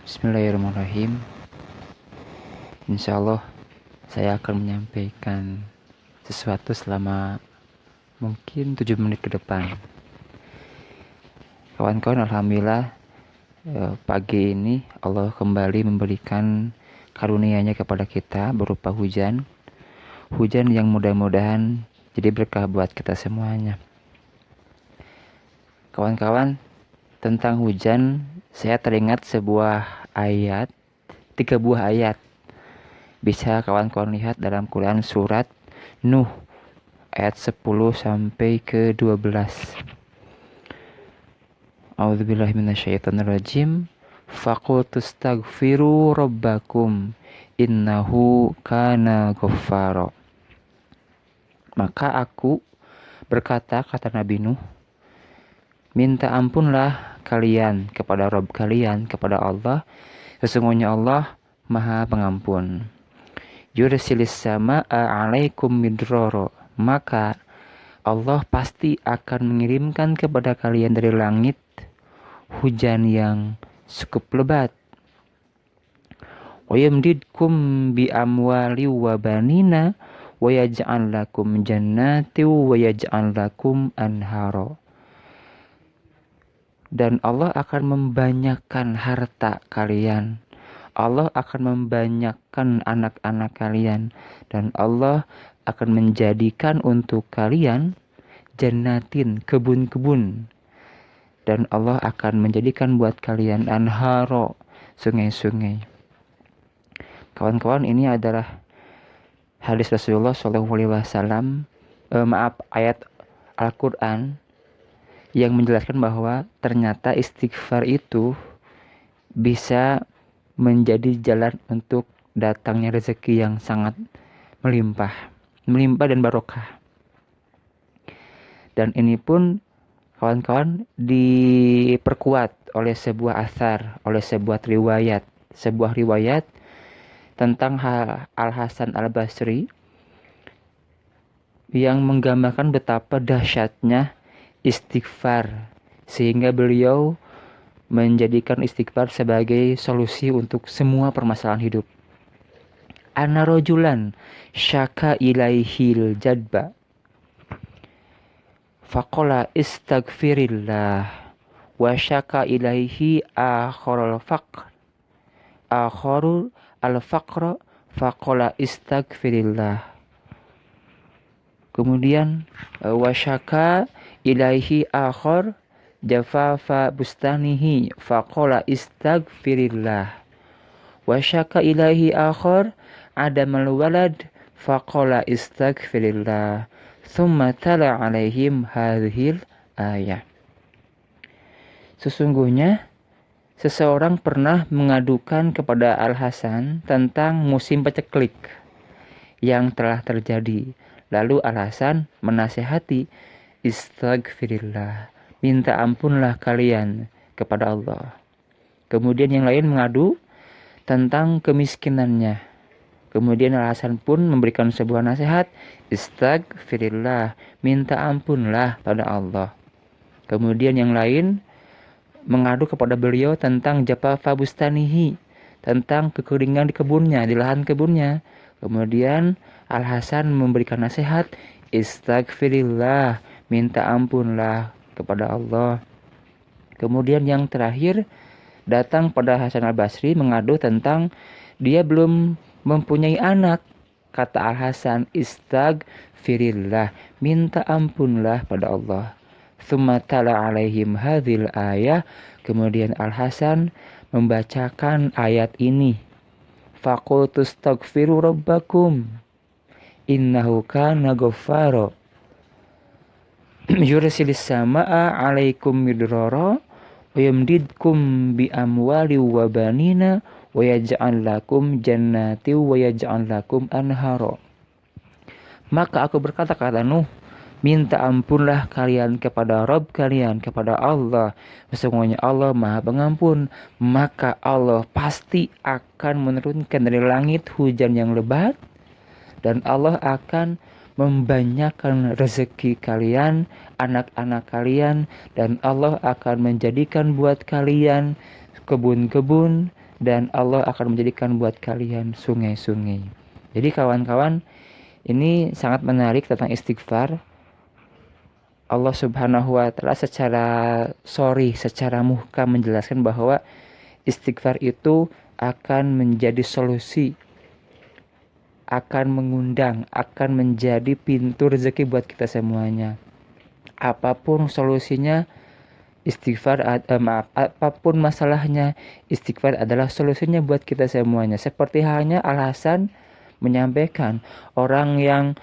Bismillahirrahmanirrahim. Insya Allah saya akan menyampaikan sesuatu selama mungkin 7 menit ke depan. Kawan-kawan, alhamdulillah pagi ini Allah kembali memberikan karunia-Nya kepada kita berupa hujan yang mudah-mudahan jadi berkah buat kita semuanya. Kawan-kawan, tentang hujan saya teringat sebuah ayat, 3 buah ayat. Bisa kawan-kawan lihat dalam Quran surat Nuh ayat 10 sampai ke 12. A'udzubillahi minasyaitonirrajim. Faqultustaghfiru rabbakum innahu kana ghaffara. Maka aku berkata, kata Nabi Nuh, minta ampunlah kalian kepada Rabb kalian, kepada Allah. Sesungguhnya Allah Maha Pengampun. Yursilis sama'a alaikum midrara. Maka Allah pasti akan mengirimkan kepada kalian dari langit hujan yang cukup lebat. Wa yamdidkum bi amwali wa banina wa yaj'al lakum jannati wa yaj'al lakum anhara. Dan Allah akan membanyakkan harta kalian. Allah akan membanyakkan anak-anak kalian. Dan Allah akan menjadikan untuk kalian jannatin, kebun-kebun. Dan Allah akan menjadikan buat kalian anharo, sungai-sungai. Kawan-kawan, ini adalah hadis Rasulullah SAW, ayat Al-Quran yang menjelaskan bahwa ternyata istighfar itu bisa menjadi jalan untuk datangnya rezeki yang sangat melimpah dan barokah. Dan ini pun kawan-kawan diperkuat oleh sebuah athar, oleh sebuah riwayat tentang Al-Hasan Al-Basri yang menggambarkan betapa dahsyatnya istighfar, sehingga beliau menjadikan istighfar sebagai solusi untuk semua permasalahan hidup. Anna rajulan syaka ilaihil jadba faqala istaghfirillah wa syaka ilaihi akharul al-faqra faqala istaghfirillah. Kemudian wasyaka ilaihi akhar jafafa bustanihi faqala istaghfirillah. Wasyaka ilaihi akhar adamal walad faqala istaghfirillah. Thumma tala alaihim hadhil ayah. Sesungguhnya seseorang pernah mengadukan kepada Al-Hasan tentang musim paceklik yang telah terjadi. Lalu Al-Hasan menasihati, istaghfirillah, minta ampunlah kalian kepada Allah. Kemudian yang lain mengadu tentang kemiskinannya. Kemudian Al-Hasan pun memberikan sebuah nasihat, istaghfirillah, minta ampunlah pada Allah. Kemudian yang lain mengadu kepada beliau tentang jafafa bustanihi, tentang kekeringan di kebunnya, di lahan kebunnya. Kemudian Al-Hasan memberikan nasihat, istaghfirillah, minta ampunlah kepada Allah. Kemudian yang terakhir datang pada Hasan Al-Basri mengadu tentang dia belum mempunyai anak. Kata Al-Hasan, istaghfirillah, minta ampunlah pada Allah. Tsumma tala alaihim hadhil ayah. Kemudian Al-Hasan membacakan ayat ini. Faqultustaghfiru rabbakum innahu kana ghaffara. Yursilis sama'a alaikum midrara wa yamdidkum bi amwali wa banina wa yaj'al lakum jannati wa yaj'al lakum anhara. Maka aku berkata, kata Nuh, minta ampunlah kalian kepada Rabb kalian, kepada Allah. Sesungguhnya Allah Maha Pengampun. Maka Allah pasti akan menurunkan dari langit hujan yang lebat, dan Allah akan membanyakkan rezeki kalian, anak-anak kalian, dan Allah akan menjadikan buat kalian kebun-kebun dan Allah akan menjadikan buat kalian sungai-sungai. Jadi kawan-kawan, ini sangat menarik tentang istighfar. Allah Subhanahu wa taala secara muhkam menjelaskan bahwa istighfar itu akan menjadi solusi, akan mengundang, akan menjadi pintu rezeki buat kita semuanya. Apapun solusinya, apapun masalahnya, istighfar adalah solusinya buat kita semuanya. Seperti halnya alasan menyampaikan orang yang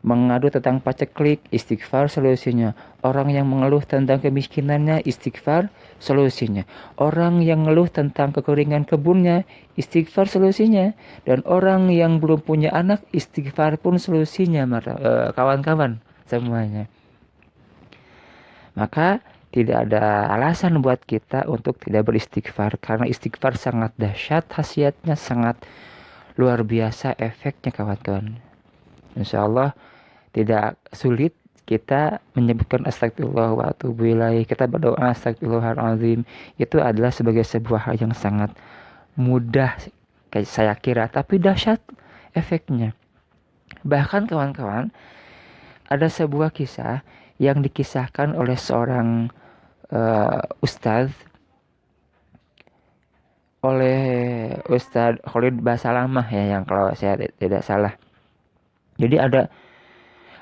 mengadu tentang paceklik, istighfar solusinya. Orang yang mengeluh tentang kemiskinannya, istighfar solusinya. Orang yang mengeluh tentang kekeringan kebunnya, istighfar solusinya. Dan orang yang belum punya anak, istighfar pun solusinya, kawan-kawan semuanya. Maka tidak ada alasan buat kita untuk tidak beristighfar, karena istighfar sangat dahsyat, khasiatnya sangat luar biasa, efeknya kawan-kawan. Insya Allah tidak sulit kita menyebutkan astagfirullah wa atubu ilaih, kita berdoa astagfirullahaladzim, itu adalah sebagai sebuah hal yang sangat mudah kayak saya kira, tapi dahsyat efeknya. Bahkan kawan-kawan, ada sebuah kisah yang dikisahkan oleh seorang ustadz, oleh Ustadz Khalid Basalamah ya, yang kalau saya tidak salah. Jadi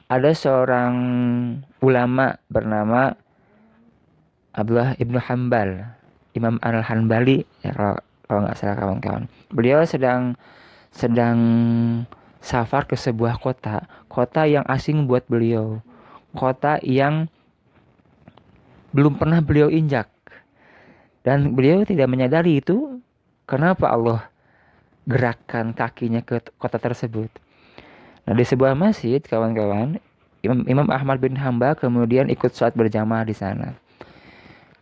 ada seorang ulama bernama Abdullah ibnu Hambal, Imam Al-Hanbali ya, kalau nggak salah kawan-kawan. Beliau sedang safar ke sebuah kota yang asing buat beliau, kota yang belum pernah beliau injak, dan beliau tidak menyadari itu kenapa Allah gerakkan kakinya ke kota tersebut. Nah, di sebuah masjid kawan-kawan, Imam Ahmad bin Hambal kemudian ikut sholat berjamaah di sana.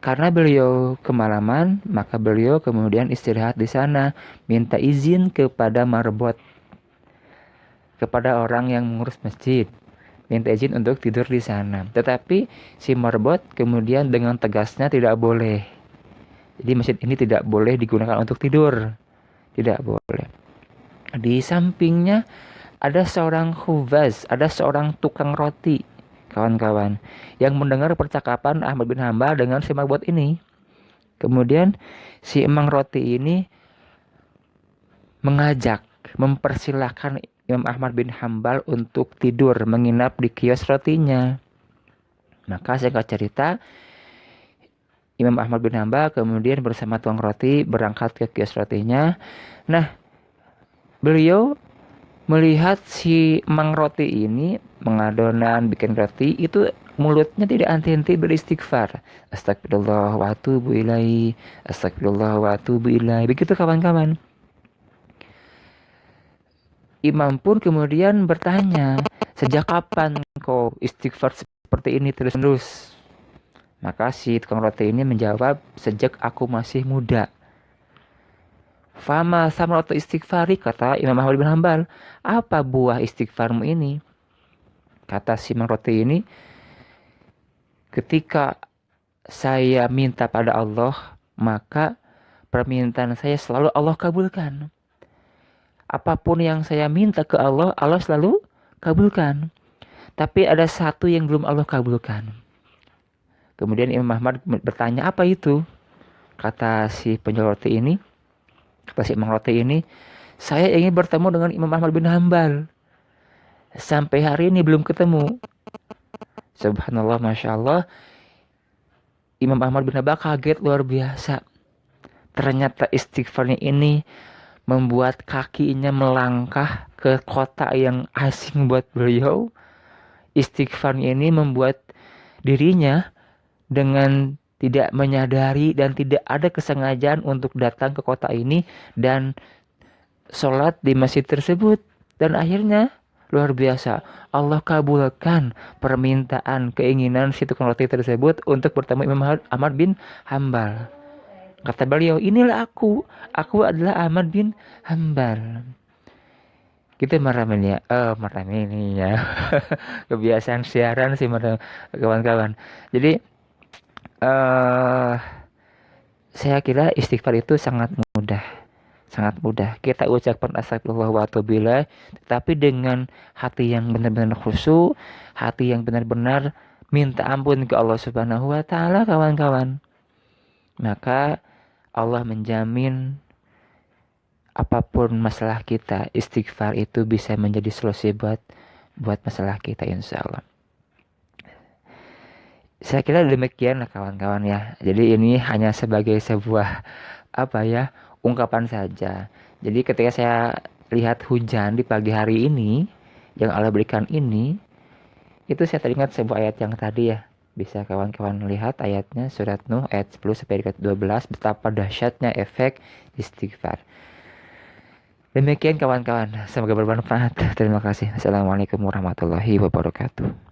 Karena beliau kemalaman, maka beliau kemudian istirahat di sana, minta izin kepada marbot, kepada orang yang mengurus masjid, minta izin untuk tidur di sana. Tetapi si marbot kemudian dengan tegasnya tidak boleh. Jadi masjid ini tidak boleh digunakan untuk tidur, tidak boleh. Di sampingnya ada seorang khubaz, ada seorang tukang roti, kawan-kawan, yang mendengar percakapan Ahmad bin Hambal dengan si marbot ini. Kemudian si emang roti ini mempersilahkan Imam Ahmad bin Hambal untuk tidur, menginap di kios rotinya. Maka singkat cerita, Imam Ahmad bin Hambal kemudian bersama tukang roti berangkat ke kios rotinya. Nah, beliau melihat si emang roti ini mengadonan bikin roti, itu mulutnya tidak henti-henti beristighfar. Astagfirullah wa atubu ilaih, astagfirullah wa atubu ilaih. Begitu kawan-kawan. Imam pun kemudian bertanya, sejak kapan kau istighfar seperti ini terus-menerus? Maka si tukang roti ini menjawab, sejak aku masih muda. Fama samaratu istighfari, kata Imam Ahmad bin Hambal, apa buah istighfarmu ini? Kata si emang roti ini, ketika saya minta pada Allah, maka permintaan saya selalu Allah kabulkan. Apapun yang saya minta ke Allah, Allah selalu kabulkan. Tapi ada satu yang belum Allah kabulkan. Kemudian Imam Ahmad bertanya, apa itu? Kata si penjual roti ini, kata si emang roti ini, saya ingin bertemu dengan Imam Ahmad bin Hambal. Sampai hari ini belum ketemu. Subhanallah, Masya Allah. Imam Ahmad bin Hambal kaget luar biasa. Ternyata istighfarnya ini membuat kakinya melangkah ke kota yang asing buat beliau. Istighfarnya ini membuat dirinya dengan tidak menyadari dan tidak ada kesengajaan untuk datang ke kota ini dan sholat di masjid tersebut. Dan akhirnya luar biasa, Allah kabulkan permintaan keinginan si tukang roti tersebut untuk bertemu Imam Ahmad bin Hambal. Kata beliau, inilah aku adalah Ahmad bin Hambal. Kita meramin ya, kebiasaan siaran sih kawan-kawan. Jadi saya kira istighfar itu sangat mudah. Sangat mudah. Kita ucapkan astagfirullah wa atubu ilaih, tetapi dengan hati yang benar-benar khusyuk, hati yang benar-benar minta ampun ke Allah Subhanahu wa taala, kawan-kawan. Maka Allah menjamin apapun masalah kita, istighfar itu bisa menjadi solusi buat masalah kita, insya Allah. Saya kira demikian lah kawan-kawan ya. Jadi ini hanya sebagai sebuah ungkapan saja. Jadi ketika saya lihat hujan di pagi hari ini yang Allah berikan ini, itu saya teringat sebuah ayat yang tadi ya. Bisa kawan-kawan lihat ayatnya, surat Nuh ayat 10 sampai 12, betapa dahsyatnya efek istighfar. Demikian kawan-kawan, semoga bermanfaat. Terima kasih. Assalamualaikum warahmatullahi wabarakatuh.